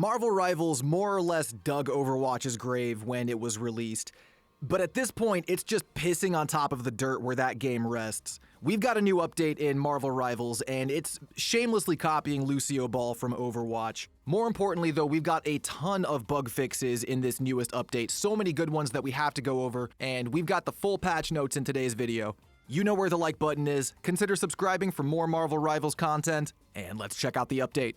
Marvel Rivals more or less dug Overwatch's grave when it was released, but at this point, it's just pissing on top of the dirt where that game rests. We've got a new update in Marvel Rivals, and it's shamelessly copying Lucio Ball from Overwatch. More importantly, though, we've got a ton of bug fixes in this newest update, so many good ones that we have to go over, and we've got the full patch notes in today's video. You know where the like button is, consider subscribing for more Marvel Rivals content, and let's check out the update.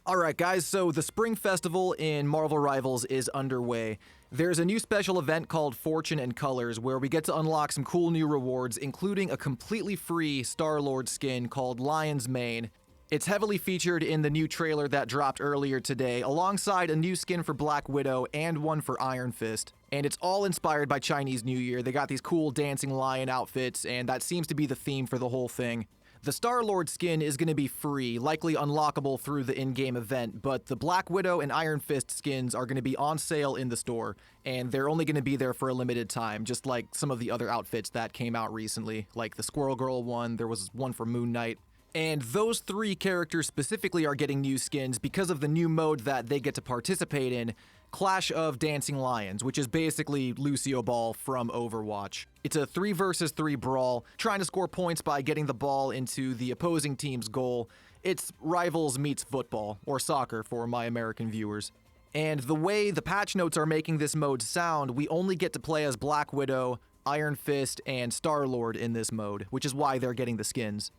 Alright guys, so the Spring Festival in Marvel Rivals is underway. There's a new special event called Fortune and Colors where we get to unlock some cool new rewards, including a completely free Star-Lord skin called Lion's Mane. It's heavily featured in the new trailer that dropped earlier today, alongside a new skin for Black Widow and one for Iron Fist. And it's all inspired by Chinese New Year. They got these cool dancing lion outfits, and that seems to be the theme for the whole thing. The Star-Lord skin is going to be free, likely unlockable through the in-game event, but the Black Widow and Iron Fist skins are going to be on sale in the store, and they're only going to be there for a limited time, just like some of the other outfits that came out recently, like the Squirrel Girl one, there was one for Moon Knight. And those three characters specifically are getting new skins because of the new mode that they get to participate in, Clash of Dancing Lions, which is basically Lucio Ball from Overwatch. It's a 3 versus 3 brawl, trying to score points by getting the ball into the opposing team's goal. It's Rivals meets football, or soccer for my American viewers. And the way the patch notes are making this mode sound, we only get to play as Black Widow, Iron Fist, and Star-Lord in this mode, which is why they're getting the skins.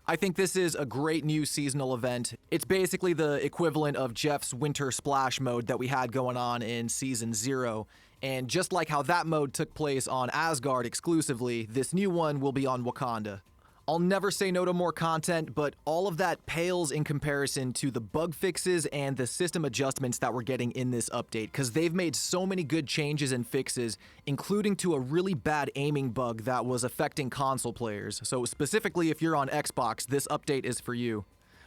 I think this is a great new seasonal event. It's basically the equivalent of Jeff's Winter Splash mode that we had going on in Season 0. And just like how that mode took place on Asgard exclusively, this new one will be on Wakanda. I'll never say no to more content, but all of that pales in comparison to the bug fixes and the system adjustments that we're getting in this update, because they've made so many good changes and fixes, including to a really bad aiming bug that was affecting console players. So specifically if you're on Xbox, this update is for you.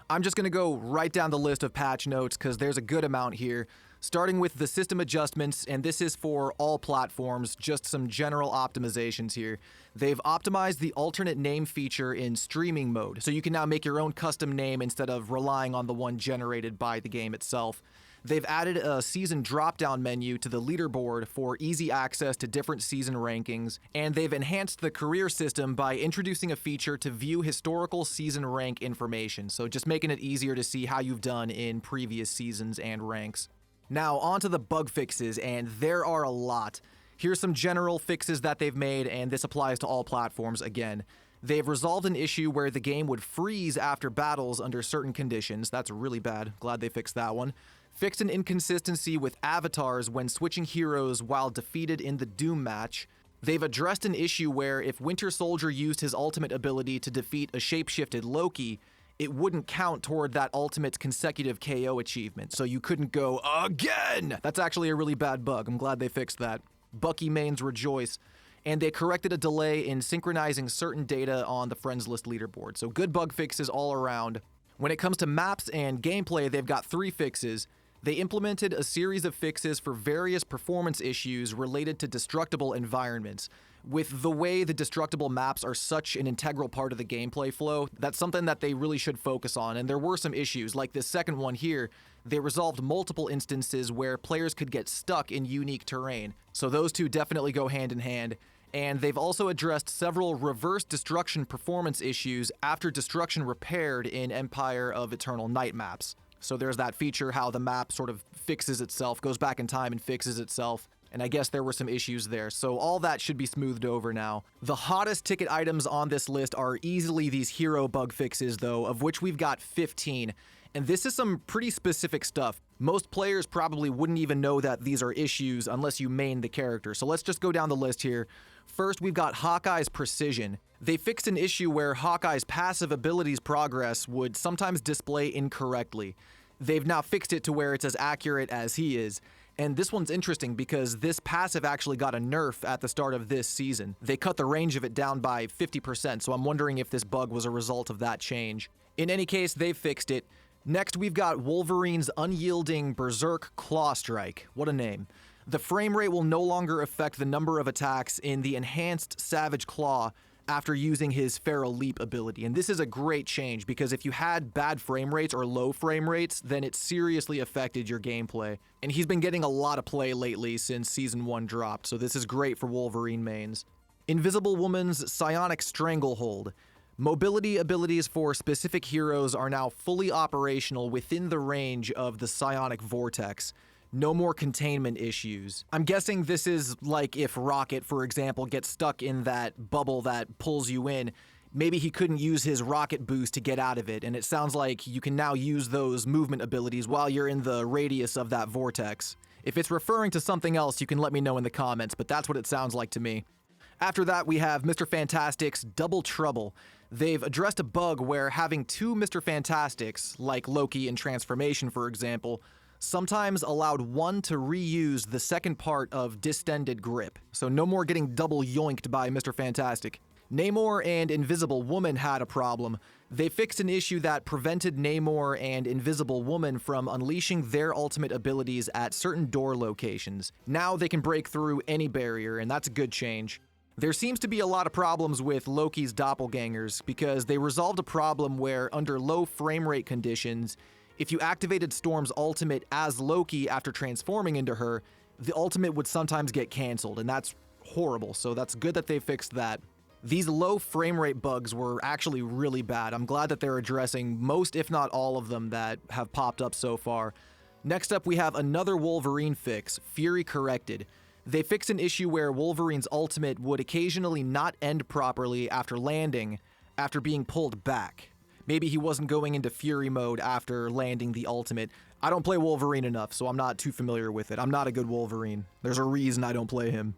I'm just going to go right down the list of patch notes because there's a good amount here, starting with the system adjustments, and this is for all platforms, just some general optimizations here. They've optimized the alternate name feature in streaming mode, so you can now make your own custom name instead of relying on the one generated by the game itself. They've added a season drop-down menu to the leaderboard for easy access to different season rankings, and they've enhanced the career system by introducing a feature to view historical season rank information, so just making it easier to see how you've done in previous seasons and ranks. Now, on to the bug fixes, and there are a lot. Here's some general fixes that they've made, and this applies to all platforms again. They've resolved an issue where the game would freeze after battles under certain conditions. That's really bad. Glad they fixed that one. Fixed an inconsistency with avatars when switching heroes while defeated in the Doom match. They've addressed an issue where if Winter Soldier used his ultimate ability to defeat a shapeshifted Loki, it wouldn't count toward that ultimate's consecutive KO achievement, so you couldn't go again! That's actually a really bad bug. I'm glad they fixed that. Bucky mains rejoice. And they corrected a delay in synchronizing certain data on the friends list leaderboard. So good bug fixes all around. When it comes to maps and gameplay, they've got 3 fixes. They implemented a series of fixes for various performance issues related to destructible environments. With the way the destructible maps are such an integral part of the gameplay flow, that's something that they really should focus on, and there were some issues, like this second one here. They resolved multiple instances where players could get stuck in unique terrain, so those two definitely go hand in hand. And they've also addressed several reverse destruction performance issues after destruction repaired in Empire of Eternal Night maps. So there's that feature how the map sort of fixes itself, goes back in time and fixes itself. And I guess there were some issues there, so all that should be smoothed over now. The hottest ticket items on this list are easily these hero bug fixes though, of which we've got 15. And this is some pretty specific stuff. Most players probably wouldn't even know that these are issues unless you main the character, so let's just go down the list here. First, we've got Hawkeye's precision. They fixed an issue where Hawkeye's passive abilities progress would sometimes display incorrectly. They've now fixed it to where it's as accurate as he is. And this one's interesting because this passive actually got a nerf at the start of this season. They cut the range of it down by 50%, so I'm wondering if this bug was a result of that change. In any case, they've fixed it. Next, we've got Wolverine's unyielding Berserk Claw Strike. What a name. The frame rate will no longer affect the number of attacks in the enhanced Savage Claw after using his Feral Leap ability. And this is a great change because if you had bad frame rates or low frame rates, then it seriously affected your gameplay. And he's been getting a lot of play lately since Season 1 dropped, so this is great for Wolverine mains. Invisible Woman's Psionic Stranglehold. Mobility abilities for specific heroes are now fully operational within the range of the Psionic Vortex. No more containment issues. I'm guessing this is like if Rocket, for example, gets stuck in that bubble that pulls you in. Maybe he couldn't use his rocket boost to get out of it, and it sounds like you can now use those movement abilities while you're in the radius of that vortex. If it's referring to something else, you can let me know in the comments, but that's what it sounds like to me. After that, we have Mr. Fantastic's Double Trouble. They've addressed a bug where having two Mr. Fantastics, like Loki in Transformation for example, sometimes allowed one to reuse the second part of Distended Grip, so no more getting double yoinked by Mr. Fantastic. Namor and Invisible Woman had a problem. They fixed an issue that prevented Namor and Invisible Woman from unleashing their ultimate abilities at certain door locations. Now they can break through any barrier, and that's a good change. There seems to be a lot of problems with Loki's doppelgangers because they resolved a problem where, under low frame rate conditions, if you activated Storm's ultimate as Loki after transforming into her, the ultimate would sometimes get cancelled, and that's horrible, so that's good that they fixed that. These low frame rate bugs were actually really bad. I'm glad that they're addressing most, if not all of them, that have popped up so far. Next up, we have another Wolverine fix, Fury Corrected. They fixed an issue where Wolverine's ultimate would occasionally not end properly after landing, after being pulled back. Maybe he wasn't going into Fury mode after landing the ultimate. I don't play Wolverine enough, so I'm not too familiar with it. I'm not a good Wolverine. There's a reason I don't play him.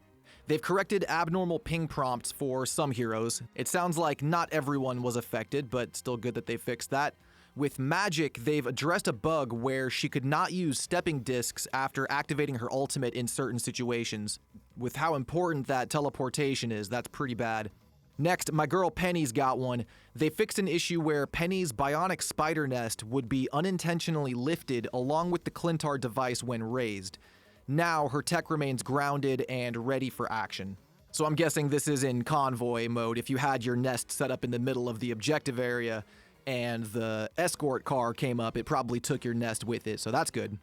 They've corrected abnormal ping prompts for some heroes. It sounds like not everyone was affected, but still good that they fixed that. With Magic, they've addressed a bug where she could not use stepping discs after activating her ultimate in certain situations. With how important that teleportation is, that's pretty bad. Next, my girl Penny's got one. They fixed an issue where Penny's bionic spider nest would be unintentionally lifted along with the Clintar device when raised. Now, her tech remains grounded and ready for action. So I'm guessing this is in convoy mode. If you had your nest set up in the middle of the objective area and the escort car came up, it probably took your nest with it, so that's good.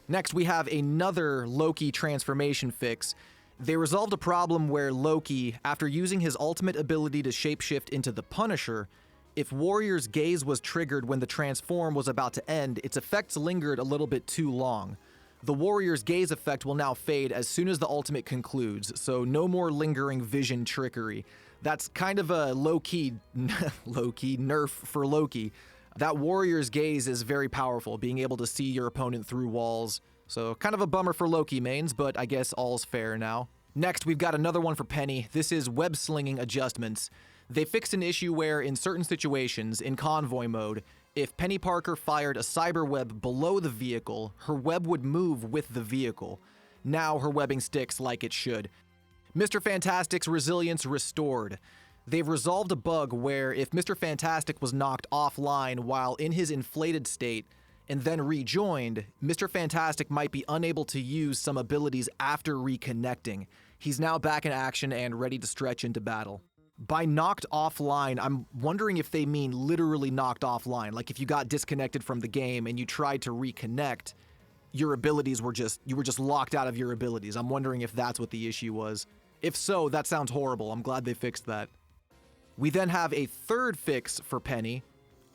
Next, we have another Loki transformation fix. They resolved a problem where Loki, after using his ultimate ability to shapeshift into the Punisher, if Warrior's Gaze was triggered when the transform was about to end, its effects lingered a little bit too long. The Warrior's Gaze effect will now fade as soon as the ultimate concludes, so no more lingering vision trickery. That's kind of a low-key nerf for Loki. That Warrior's Gaze is very powerful, being able to see your opponent through walls. So kind of a bummer for Loki mains, but I guess all's fair now. Next, we've got another one for Penny. This is web slinging adjustments. They fixed an issue where, in certain situations, in convoy mode, if Penny Parker fired a cyber web below the vehicle, her web would move with the vehicle. Now her webbing sticks like it should. Mr. Fantastic's resilience restored. They've resolved a bug where if Mr. Fantastic was knocked offline while in his inflated state, and then rejoined, Mr. Fantastic might be unable to use some abilities after reconnecting. He's now back in action and ready to stretch into battle. By knocked offline, I'm wondering if they mean literally knocked offline, like if you got disconnected from the game and you tried to reconnect, your abilities were you were just locked out of your abilities. I'm wondering if that's what the issue was. If so, that sounds horrible. I'm glad they fixed that. We then have a third fix for Penny.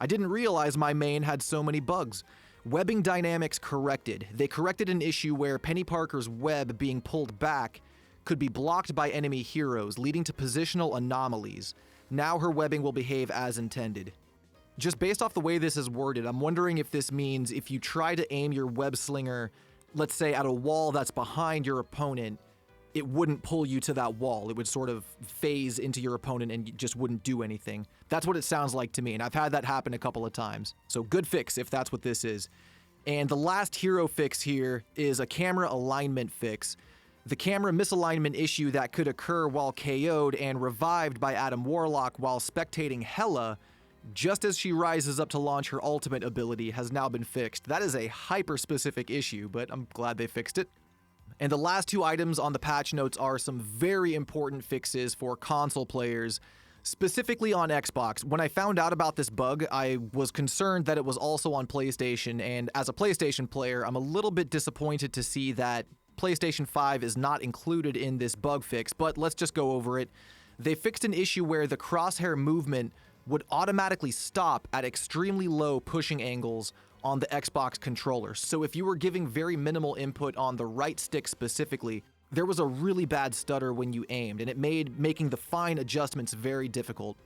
I didn't realize my main had so many bugs. Webbing dynamics corrected. They corrected an issue where Penny Parker's web being pulled back could be blocked by enemy heroes, leading to positional anomalies. Now her webbing will behave as intended. Just based off the way this is worded, I'm wondering if this means if you try to aim your web slinger, let's say at a wall that's behind your opponent, it wouldn't pull you to that wall. It would sort of phase into your opponent and you just wouldn't do anything. That's what it sounds like to me, and I've had that happen a couple of times. So good fix if that's what this is. And the last hero fix here is a camera alignment fix. The camera misalignment issue that could occur while KO'd and revived by Adam Warlock while spectating Hela, just as she rises up to launch her ultimate ability, has now been fixed. That is a hyper-specific issue, but I'm glad they fixed it. And the last two items on the patch notes are some very important fixes for console players. Specifically on Xbox, when I found out about this bug, I was concerned that it was also on PlayStation, and as a PlayStation player, I'm a little bit disappointed to see that PlayStation 5 is not included in this bug fix, but let's just go over it. They fixed an issue where the crosshair movement would automatically stop at extremely low pushing angles on the Xbox controller. So if you were giving very minimal input on the right stick specifically, there was a really bad stutter when you aimed, and it made making the fine adjustments very difficult.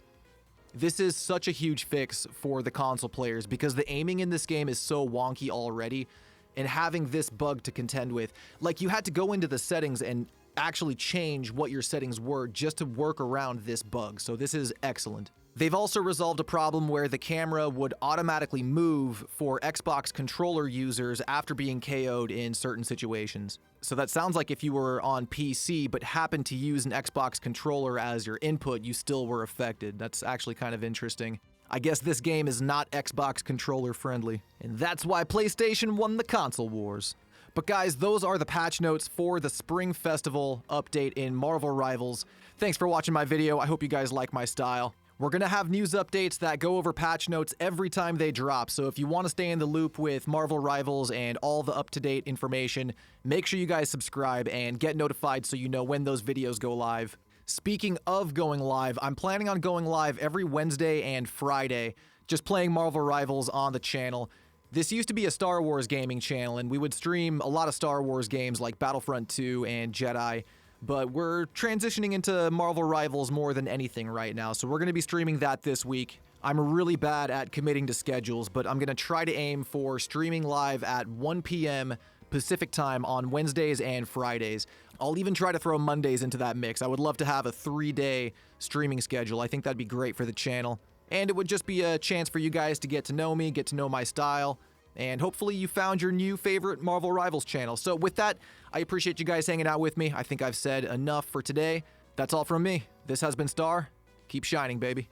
This is such a huge fix for the console players because the aiming in this game is so wonky already, and having this bug to contend with, like you had to go into the settings and actually change what your settings were just to work around this bug, so this is excellent. They've also resolved a problem where the camera would automatically move for Xbox controller users after being KO'd in certain situations. So that sounds like if you were on PC but happened to use an Xbox controller as your input, you still were affected. That's actually kind of interesting. I guess this game is not Xbox controller friendly, and that's why PlayStation won the console wars. But guys, those are the patch notes for the Spring Festival update in Marvel Rivals. Thanks for watching my video. I hope you guys like my style. We're going to have news updates that go over patch notes every time they drop, so if you want to stay in the loop with Marvel Rivals and all the up-to-date information, make sure you guys subscribe and get notified so you know when those videos go live. Speaking of going live, I'm planning on going live every Wednesday and Friday, just playing Marvel Rivals on the channel. This used to be a Star Wars gaming channel, and we would stream a lot of Star Wars games like Battlefront 2 and Jedi, but we're transitioning into Marvel Rivals more than anything right now, so we're going to be streaming that this week. I'm really bad at committing to schedules, but I'm going to try to aim for streaming live at 1 p.m. Pacific time on Wednesdays and Fridays. I'll even try to throw Mondays into that mix. I would love to have a 3-day streaming schedule. I think that'd be great for the channel. And it would just be a chance for you guys to get to know me, get to know my style, and hopefully you found your new favorite Marvel Rivals channel. So with that, I appreciate you guys hanging out with me. I think I've said enough for today. That's all from me. This has been Star. Keep shining, baby.